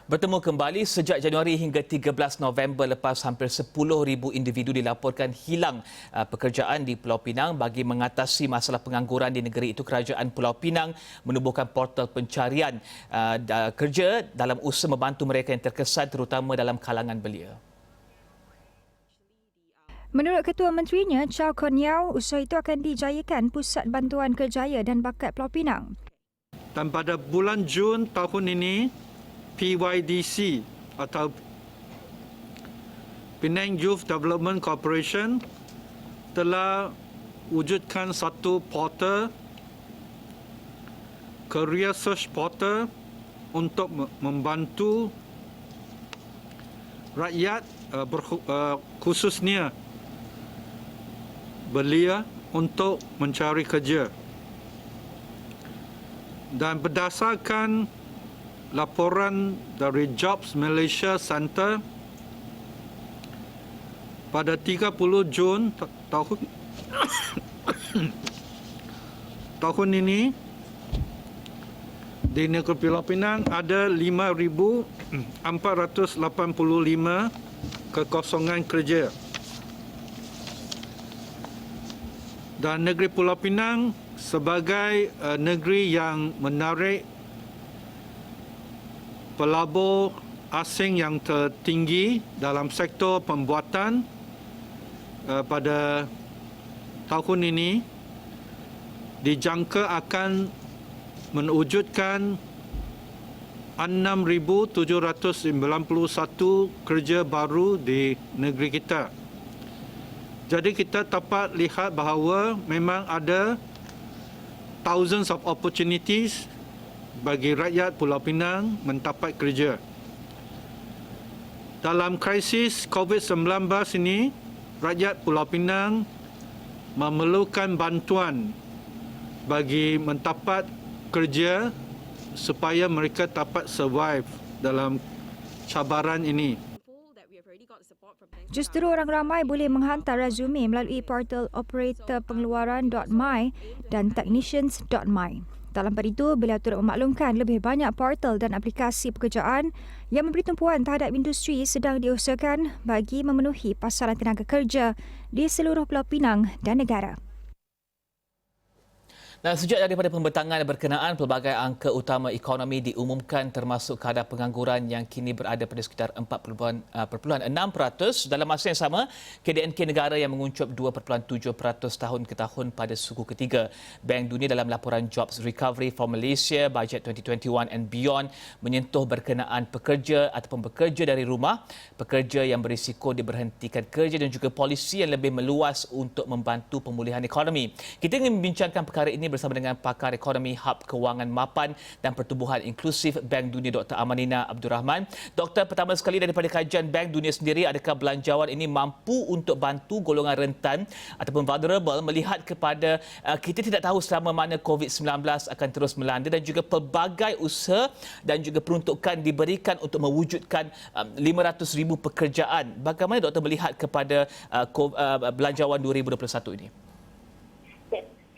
Bertemu kembali sejak Januari hingga 13 November lepas hampir 10,000 individu dilaporkan hilang pekerjaan di Pulau Pinang. Bagi mengatasi masalah pengangguran di negeri itu, Kerajaan Pulau Pinang menubuhkan portal pencarian kerja dalam usaha membantu mereka yang terkesan terutama dalam kalangan belia. Menurut Ketua Menterinya, Chow Kon Yeow, usaha itu akan dijayakan Pusat Bantuan Kerjaya dan Bakat Pulau Pinang. Dan pada bulan Jun tahun ini, PYDC atau Penang Youth Development Corporation telah wujudkan satu portal, career search portal untuk membantu rakyat khususnya belia untuk mencari kerja. Dan berdasarkan laporan dari Jobs Malaysia Center pada 30 Jun tahun ini, di negeri Pulau Pinang ada 5,485 kekosongan kerja. Dan negeri Pulau Pinang sebagai negeri yang menarik pelabur asing yang tertinggi dalam sektor pembuatan pada tahun ini dijangka akan mewujudkan 6,791 kerja baru di negeri kita. Jadi kita dapat lihat bahawa memang ada thousands of opportunities bagi rakyat Pulau Pinang mendapat kerja. Dalam krisis COVID-19 ini, rakyat Pulau Pinang memerlukan bantuan bagi mendapat kerja supaya mereka dapat survive dalam cabaran ini. Justru orang ramai boleh menghantar resume melalui portal operatorpengeluaran.my dan technicians.my. Dalam pada itu, beliau turut memaklumkan lebih banyak portal dan aplikasi pekerjaan yang memberi tumpuan terhadap industri sedang diusahakan bagi memenuhi pasaran tenaga kerja di seluruh Pulau Pinang dan negara. Dan sejak daripada pembentangan berkenaan, pelbagai angka utama ekonomi diumumkan termasuk kadar pengangguran yang kini berada pada sekitar 4.6%. Dalam masa yang sama, KDNK negara yang menguncup 2.7% tahun ke tahun pada suku ketiga. Bank Dunia dalam laporan Jobs Recovery for Malaysia Budget 2021 and Beyond menyentuh berkenaan pekerja ataupun bekerja dari rumah, pekerja yang berisiko diberhentikan kerja dan juga polisi yang lebih meluas untuk membantu pemulihan ekonomi. Kita ingin membincangkan perkara ini bersama dengan pakar ekonomi Hub Kewangan Mapan dan Pertubuhan Inklusif Bank Dunia Dr. Amanina Abdul Rahman. Doktor, pertama sekali daripada kajian Bank Dunia sendiri, adakah belanjawan ini mampu untuk bantu golongan rentan ataupun vulnerable melihat kepada kita tidak tahu selama mana COVID-19 akan terus melanda dan juga pelbagai usaha dan juga peruntukan diberikan untuk mewujudkan 500,000 pekerjaan. Bagaimana doktor melihat kepada belanjawan 2021 ini?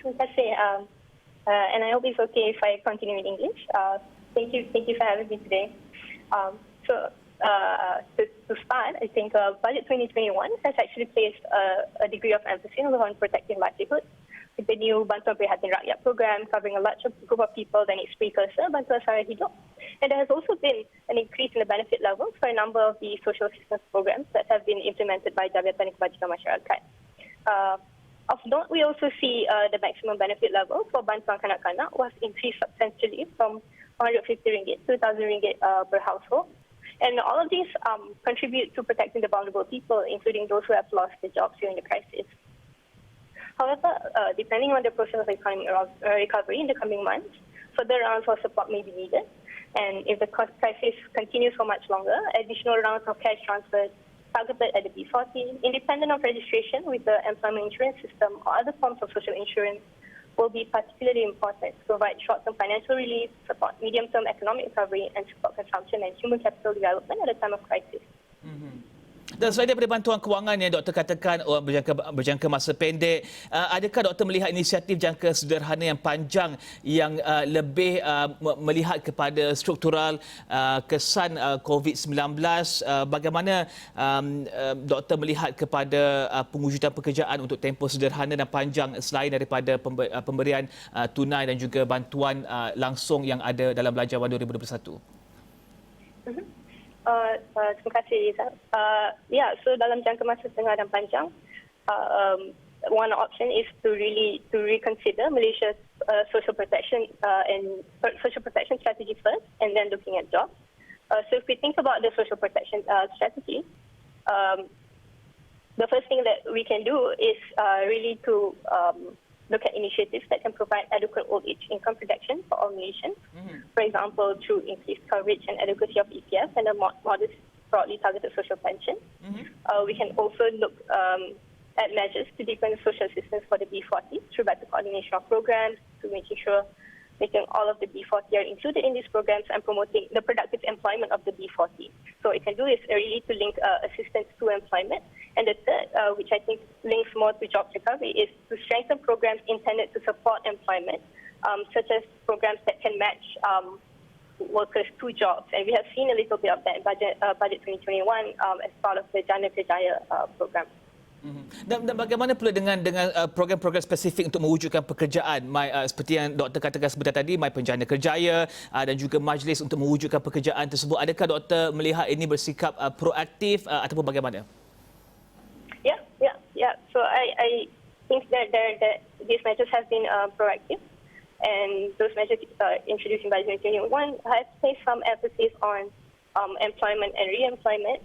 Terima kasih. And I hope it's okay if I continue in English. Thank you for having me today. To start, I think Budget 2021 has actually placed a degree of emphasis on protecting livelihoods. With the new Bantuan Prihatin Rakyat program covering a larger group of people than its precursor, Bantuan Sara Hidup. And there has also been an increase in the benefit levels for a number of the social assistance programs that have been implemented by Jabatan Kebajikan Masyarakat. Of note, we also see the maximum benefit level for Bantuan Kanak-Kanak was increased substantially from RM150 to RM1,000 per household. And all of these contribute to protecting the vulnerable people, including those who have lost their jobs during the crisis. However, depending on the process of economic recovery in the coming months, further rounds of support may be needed. And if the crisis continues for much longer, additional rounds of cash transfers targeted at the B40, independent of registration with the employment insurance system or other forms of social insurance, will be particularly important to provide short-term financial relief, support medium-term economic recovery, and support consumption and human capital development at a time of crisis. Dan selain daripada bantuan kewangan yang doktor katakan berjangka masa pendek, adakah doktor melihat inisiatif jangka sederhana yang panjang yang lebih melihat kepada struktural kesan COVID-19? Bagaimana doktor melihat kepada pengujudan pekerjaan untuk tempoh sederhana dan panjang selain daripada pemberian tunai dan juga bantuan langsung yang ada dalam Belanjawan 2021? Terima kasih, Rizal. So dalam jangka masa setengah dan panjang, one option is to reconsider Malaysia's social protection and social protection strategy first, and then looking at jobs. So if we think about the social protection strategy, the first thing that we can do is really to look at initiatives that can provide adequate old age income protection for all Malaysians. For example, through increased coverage and adequacy of EPF and a modest, broadly targeted social pension. We can also look at measures to deepen social assistance for the B40 through better coordination of programs, to making all of the B40 are included in these programs and promoting the productive employment of the B40. So it can do is really to link assistance to employment. And the third, which I think links more to jobs recovery, is to strengthen programs intended to support employment, such as programs that can match workers to jobs. And we have seen a little bit of that in Budget 2021 as part of the Jana Kerjaya program. Dan bagaimana pula dengan program-program spesifik untuk mewujudkan pekerjaan, seperti yang doktor katakan sebentar tadi, My Penjana Kerjaya dan juga majlis untuk mewujudkan pekerjaan tersebut. Adakah doktor melihat ini bersikap proaktif ataupun bagaimana? Yeah. So I think that these measures have been proactive, and those measures introduced in Budget 2021 have placed some emphasis on employment and re-employment.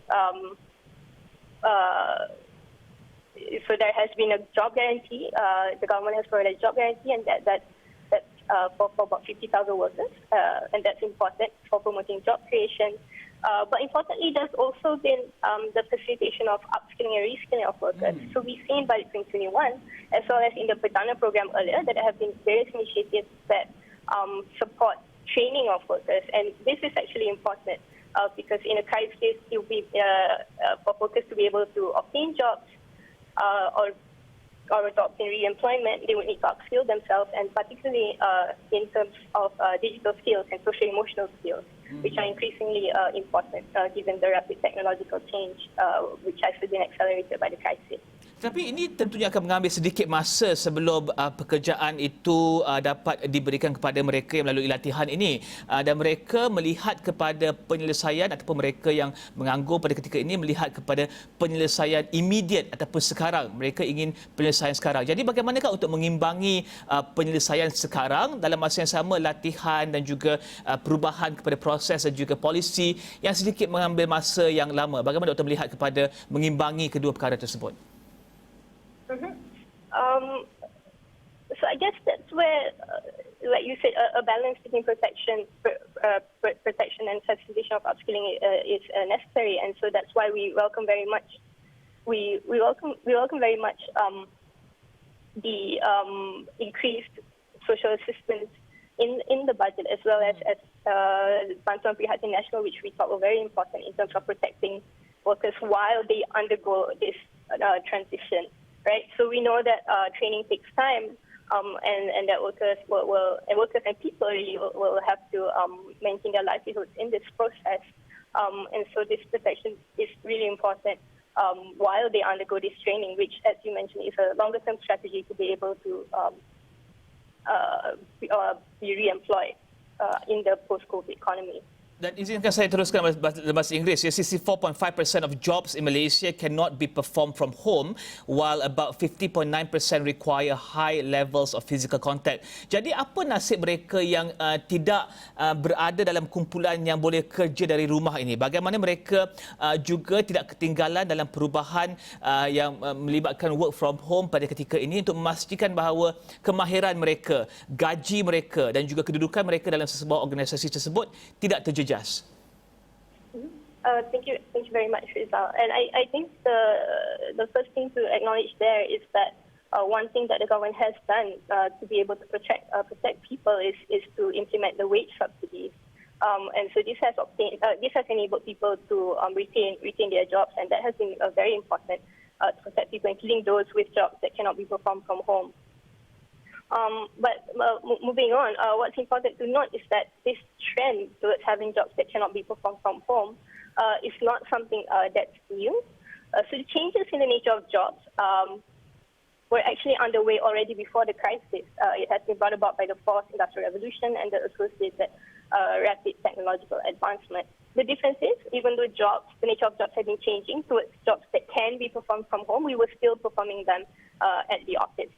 So there has been a job guarantee. The government has provided a job guarantee, and that's for about 50,000 workers, and that's important for promoting job creation. But importantly, there's also been the facilitation of upskilling and reskilling of workers. So we've seen by 2021, as well as in the Perdana program earlier, that there have been various initiatives that support training of workers, and this is actually important because in a crisis, it will be for workers to be able to obtain jobs. Or jobs in re-employment, they would need to upskill themselves, and particularly in terms of digital skills and social-emotional skills, which are increasingly important given the rapid technological change which has been accelerated by the crisis. Tapi ini tentunya akan mengambil sedikit masa sebelum pekerjaan itu dapat diberikan kepada mereka yang melalui latihan ini, dan mereka melihat kepada penyelesaian ataupun mereka yang menganggur pada ketika ini melihat kepada penyelesaian immediate ataupun sekarang. Mereka ingin penyelesaian sekarang. Jadi bagaimanakah untuk mengimbangi penyelesaian sekarang dalam masa yang sama latihan dan juga perubahan kepada proses dan juga polisi yang sedikit mengambil masa yang lama? Bagaimana doktor melihat kepada mengimbangi kedua perkara tersebut? So I guess that's where, like you said, a balance between protection and facilitation of upskilling is necessary, and so that's why we welcome very much. We welcome very much the increased social assistance in the budget, as well as Bantuan Prihatin Nasional, which we thought were very important in terms of protecting workers while they undergo this transition. Right, so we know that training takes time, and that workers and people really will have to maintain their livelihoods in this process, and so this protection is really important while they undergo this training, which, as you mentioned, is a longer-term strategy to be able to be re-employed in the post-COVID economy. Dan izinkan saya teruskan dalam bahasa Inggeris. 64.5% of jobs in Malaysia cannot be performed from home, while about 50.9% require high levels of physical contact. Jadi apa nasib mereka yang tidak berada dalam kumpulan yang boleh kerja dari rumah ini? Bagaimana mereka juga tidak ketinggalan dalam perubahan yang melibatkan work from home pada ketika ini untuk memastikan bahawa kemahiran mereka, gaji mereka dan juga kedudukan mereka dalam sebuah organisasi tersebut tidak terjejas? Thank you very much, Rizal. And I think the first thing to acknowledge there is that one thing that the government has done to be able to protect people is to implement the wage subsidies. And so this has enabled people to retain their jobs, and that has been very important to protect people, including those with jobs that cannot be performed from home. But moving on, what's important to note is that this trend towards having jobs that cannot be performed from home is not something that's new. So the changes in the nature of jobs were actually underway already before the crisis. It has been brought about by the Fourth Industrial Revolution and the associated rapid technological advancement. The difference is, even though the nature of jobs have been changing towards jobs that can be performed from home, we were still performing them at the office.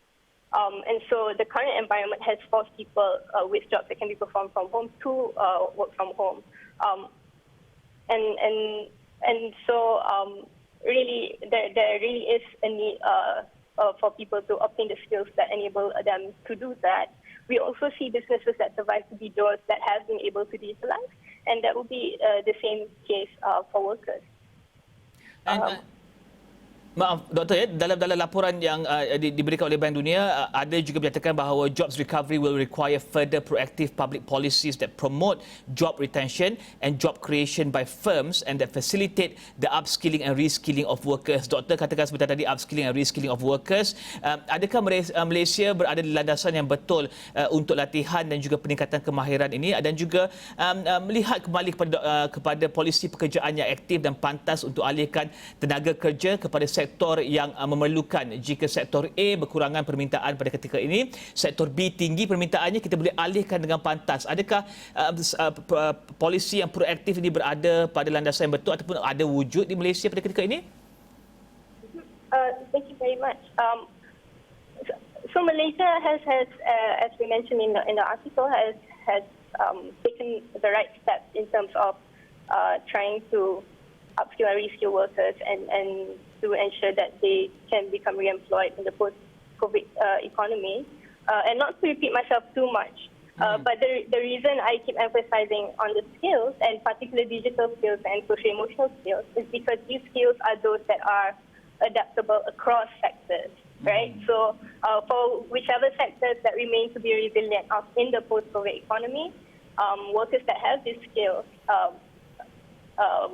And so the current environment has forced people with jobs that can be performed from home to work from home. And so really, there really is a need for people to obtain the skills that enable them to do that. We also see businesses that survive to be those that have been able to digitalize, and that will be the same case for workers. Maaf, Doktor, ya, dalam laporan yang diberikan oleh Bank Dunia, ada juga menyatakan bahawa jobs recovery will require further proactive public policies that promote job retention and job creation by firms and that facilitate the upskilling and reskilling of workers. Doktor katakan sebentar tadi upskilling and reskilling of workers. Adakah Malaysia berada di landasan yang betul untuk latihan dan juga peningkatan kemahiran ini, dan juga melihat kembali kepada polisi pekerjaan yang aktif dan pantas untuk alihkan tenaga kerja kepada sektor yang memerlukan. Jika sektor A berkurangan permintaan pada ketika ini, sektor B tinggi permintaannya, kita boleh alihkan dengan pantas. Adakah polisi yang proaktif ini berada pada landasan yang betul ataupun ada wujud di Malaysia pada ketika ini? Thank you very much. So Malaysia has as we mentioned in the article, has taken the right steps in terms of trying to upskill and reskill workers and to ensure that they can become re-employed in the post-COVID economy. And not to repeat myself too much, but the reason I keep emphasizing on the skills, and particularly digital skills and social-emotional skills, is because these skills are those that are adaptable across sectors, right? So for whichever sectors that remain to be resilient in the post-COVID economy, workers that have these skills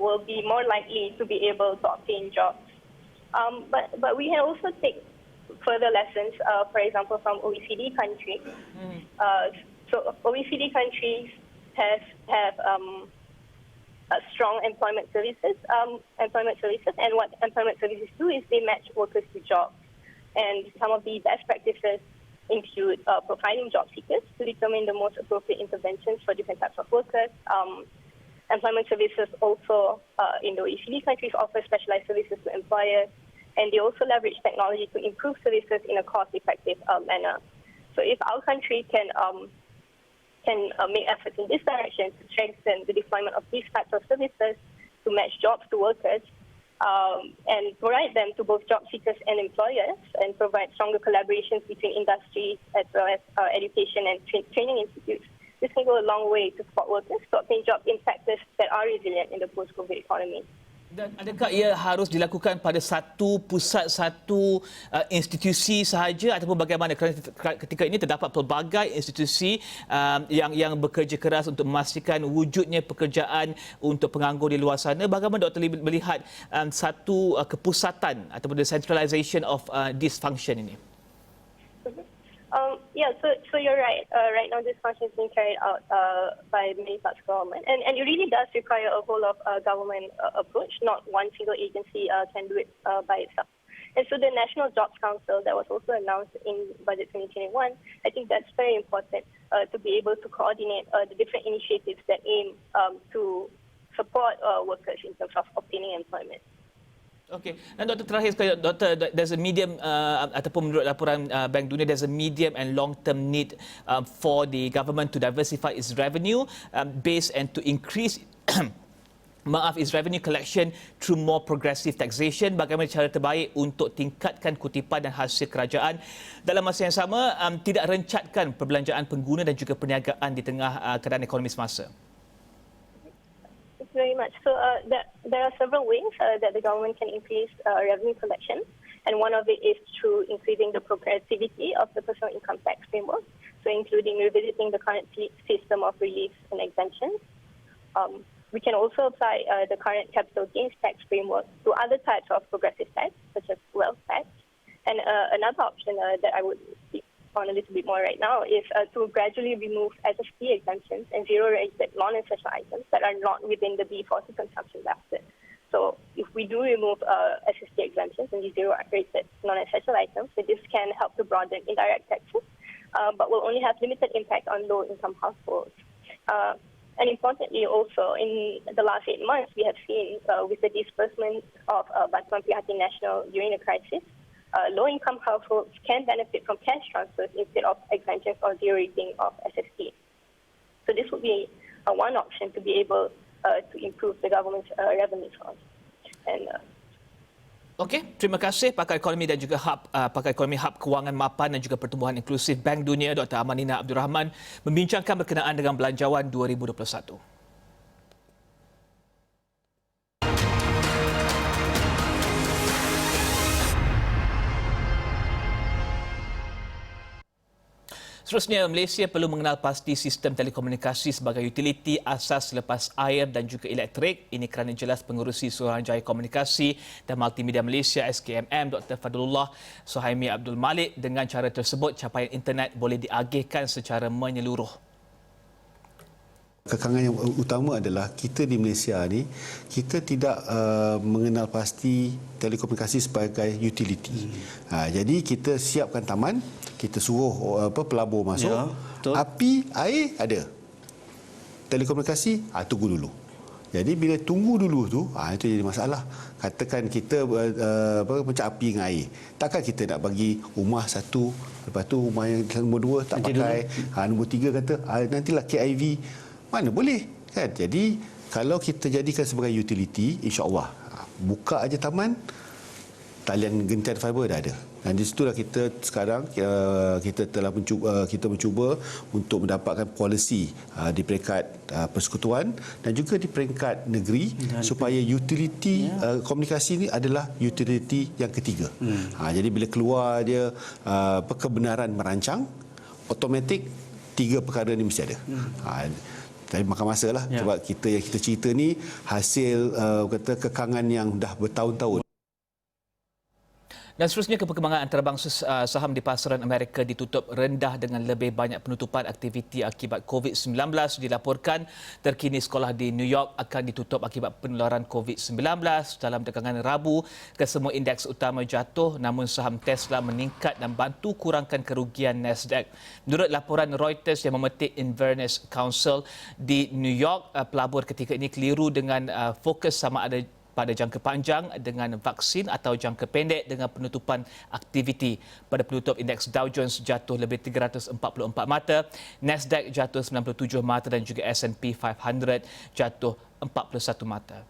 will be more likely to be able to obtain jobs. But we can also take further lessons, for example, from OECD countries. So OECD countries have strong employment services, and what employment services do is they match workers to jobs. And some of the best practices include profiling job seekers to determine the most appropriate interventions for different types of workers. Employment services also in the OECD countries offer specialized services to employers, and they also leverage technology to improve services in a cost-effective manner. So if our country can make efforts in this direction to strengthen the deployment of these types of services to match jobs to workers and provide them to both job seekers and employers, and provide stronger collaborations between industries as well as education and training institutes, this can go a long way to support workers to obtain jobs in sectors that are resilient in the post-COVID economy. Dan adakah ia harus dilakukan pada satu pusat, satu institusi sahaja, ataupun bagaimana? Kerana ketika ini terdapat pelbagai institusi yang bekerja keras untuk memastikan wujudnya pekerjaan untuk penganggur di luar sana. Bagaimana Dr. Lee melihat satu kepusatan ataupun the centralisation of this function ini? Yeah, so you're right. Right now, this function is being carried out by many parts of government, and it really does require a whole of government approach. Not one single agency can do it by itself. And so the National Jobs Council that was also announced in Budget 2021, I think that's very important to be able to coordinate the different initiatives that aim to support workers in terms of obtaining employment. Okey. Dan Doktor, terakhir sekali, Doktor, there's a medium ataupun menurut laporan Bank Dunia, there's a medium and long-term need for the government to diversify its revenue base and to increase its revenue collection through more progressive taxation. Bagaimana cara terbaik untuk tingkatkan kutipan dan hasil kerajaan dalam masa yang sama tidak rencatkan perbelanjaan pengguna dan juga perniagaan di tengah keadaan ekonomi semasa? Very much. So there are several ways that the government can increase revenue collection, and one of it is through increasing the progressivity of the personal income tax framework, so including revisiting the current system of reliefs and exemptions. We can also apply the current capital gains tax framework to other types of progressive tax, such as wealth tax. And another option that I would speak on a little bit more right now is to gradually remove SST exemptions and zero-rated non-essential items that are not within the B40 consumption basket. So if we do remove SST exemptions and these zero-rated non-essential items, so this can help to broaden indirect taxes, but will only have limited impact on low-income households. And importantly also, in the last 8 months, we have seen with the disbursement of Bantuan Prihatin Nasional during the crisis, low-income households can benefit from cash transfers instead of exemptions or zero rating of SST. So this would be one option to be able to improve the government's revenue source. And Okey, terima kasih Pakar Ekonomi dan juga Pakar Ekonomi Hub Kewangan Mapan dan juga Pertumbuhan Inklusif Bank Dunia Dr. Amanina Abdul Rahman membincangkan berkenaan dengan Belanjawan 2021. Seterusnya, Malaysia perlu mengenal pasti sistem telekomunikasi sebagai utiliti asas selepas air dan juga elektrik. Ini kerana jelas Pengerusi Suruhanjaya Komunikasi dan Multimedia Malaysia SKMM Dr. Fadlullah Suhaimi Abdul Malik, dengan cara tersebut capaian internet boleh diagihkan secara menyeluruh. Kekangan yang utama adalah kita di Malaysia ni, kita tidak mengenal pasti telekomunikasi sebagai utility. Jadi kita siapkan taman, kita suruh pelabur masuk, ya, api, air ada. Telekomunikasi, tunggu dulu. Jadi bila tunggu dulu tu, itu jadi masalah. Katakan kita macam api dengan air. Takkan kita nak bagi rumah satu, lepas tu rumah yang nombor dua tak pakai, nombor tiga kata nantilah KIV. Mana boleh, kan? Jadi kalau kita jadikan sebagai utility, insya-Allah buka aja taman, talian gentian fiber dah ada. Dan di situlah kita sekarang kita telah mencuba untuk mendapatkan polisi di peringkat persekutuan dan juga di peringkat negeri supaya utility komunikasi ini adalah utility yang ketiga. Jadi bila keluar dia kebenaran merancang, automatik 3 perkara ni mesti ada. Tapi makan masa lah, sebab yang kita cerita ni hasil kekangan yang dah bertahun-tahun. Dan seterusnya, perkembangan antarabangsa saham di pasaran Amerika ditutup rendah dengan lebih banyak penutupan aktiviti akibat COVID-19 dilaporkan. Terkini sekolah di New York akan ditutup akibat penularan COVID-19. Dalam dagangan Rabu, kesemua indeks utama jatuh, namun saham Tesla meningkat dan bantu kurangkan kerugian Nasdaq. Menurut laporan Reuters yang memetik Inverness Council di New York, pelabur ketika ini keliru dengan fokus sama ada pada jangka panjang dengan vaksin atau jangka pendek dengan penutupan aktiviti. Pada penutup, indeks Dow Jones jatuh lebih 344 mata, Nasdaq jatuh 97 mata dan juga S&P 500 jatuh 41 mata.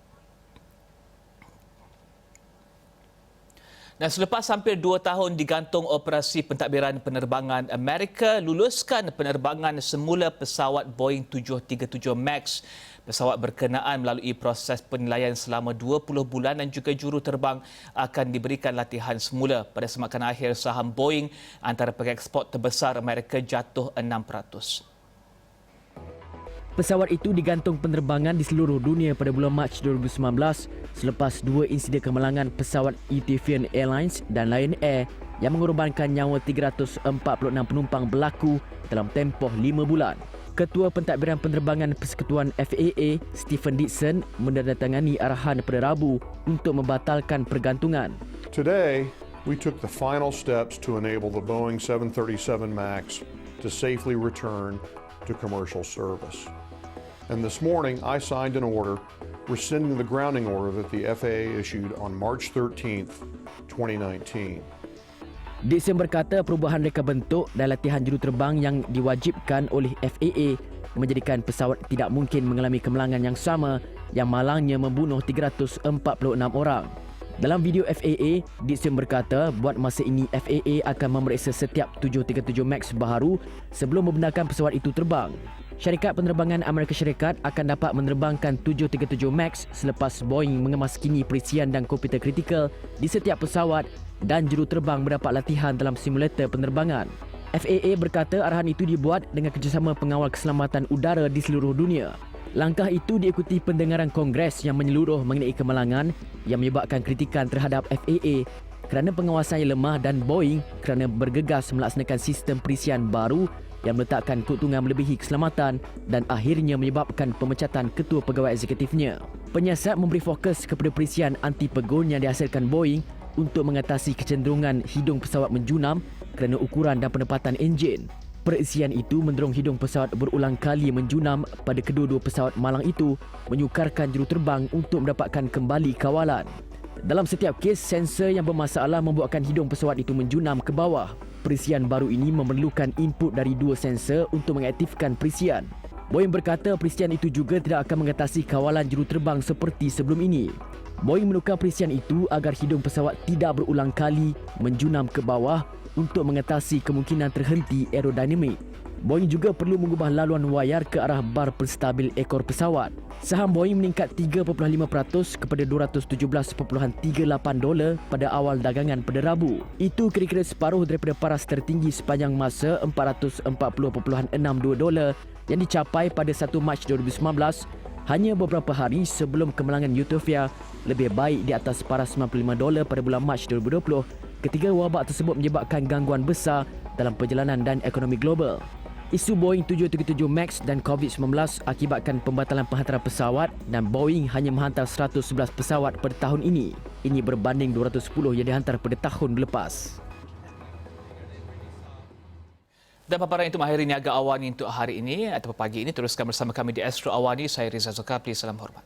Dan selepas hampir 2 tahun digantung operasi pentadbiran penerbangan Amerika, luluskan penerbangan semula pesawat Boeing 737 MAX. Pesawat berkenaan melalui proses penilaian selama 20 bulan dan juga juruterbang akan diberikan latihan semula. Pada semakan akhir, saham Boeing, antara pengeksport terbesar Amerika, jatuh 6%. Pesawat itu digantung penerbangan di seluruh dunia pada bulan Mac 2019 selepas 2 insiden kemalangan pesawat Ethiopian Airlines dan Lion Air yang mengorbankan nyawa 346 penumpang berlaku dalam tempoh 5 bulan. Ketua Pentadbiran Penerbangan Persekutuan FAA, Stephen Dixon, menandatangani arahan pada Rabu untuk membatalkan pergantungan. Today, we took the final steps to enable the Boeing 737 MAX to safely return to commercial service. And this morning, I signed an order rescinding the grounding order that the FAA issued on March 13th, 2019. Dixon berkata perubahan reka bentuk dan latihan juruterbang yang diwajibkan oleh FAA menjadikan pesawat tidak mungkin mengalami kemalangan yang sama yang malangnya membunuh 346 orang. Dalam video FAA, Dixon berkata buat masa ini FAA akan memeriksa setiap 737 MAX baharu sebelum membenarkan pesawat itu terbang. Syarikat penerbangan Amerika Syarikat akan dapat menerbangkan 737 MAX selepas Boeing mengemaskini perisian dan komputer kritikal di setiap pesawat dan juruterbang mendapat latihan dalam simulator penerbangan. FAA berkata arahan itu dibuat dengan kerjasama pengawal keselamatan udara di seluruh dunia. Langkah itu diikuti pendengaran Kongres yang menyeluruh mengenai kemalangan yang menyebabkan kritikan terhadap FAA kerana pengawasan yang lemah dan Boeing kerana bergegas melaksanakan sistem perisian baru yang meletakkan keuntungan melebihi keselamatan dan akhirnya menyebabkan pemecatan ketua pegawai eksekutifnya. Penyiasat memberi fokus kepada perisian anti-pegun yang dihasilkan Boeing untuk mengatasi kecenderungan hidung pesawat menjunam kerana ukuran dan penempatan enjin. Perisian itu mendorong hidung pesawat berulang kali menjunam pada kedua-dua pesawat malang itu, menyukarkan juruterbang untuk mendapatkan kembali kawalan. Dalam setiap kes, sensor yang bermasalah membuatkan hidung pesawat itu menjunam ke bawah. Perisian baru ini memerlukan input dari dua sensor untuk mengaktifkan perisian. Boeing berkata perisian itu juga tidak akan mengatasi kawalan juruterbang seperti sebelum ini. Boeing menukar perisian itu agar hidung pesawat tidak berulang kali menjunam ke bawah untuk mengatasi kemungkinan terhenti aerodinamik. Boeing juga perlu mengubah laluan wayar ke arah bar penstabil ekor pesawat. Saham Boeing meningkat 3.5% kepada $217.38 pada awal dagangan pada Rabu. Itu kira-kira separuh daripada paras tertinggi sepanjang masa $440.62 yang dicapai pada 1 Mac 2019, hanya beberapa hari sebelum kemalangan Utopia lebih baik di atas paras $95 pada bulan Mac 2020 ketika wabak tersebut menyebabkan gangguan besar dalam perjalanan dan ekonomi global. Isu Boeing 737 MAX dan COVID-19 akibatkan pembatalan penghantaran pesawat dan Boeing hanya menghantar 111 pesawat pada tahun ini. Ini berbanding 210 yang dihantar pada tahun lepas. Dan paparan itu mengakhiri Niaga Awani untuk hari ini atau pagi ini. Teruskan bersama kami di Astro Awani. Saya Riza Zulkafli. Salam hormat.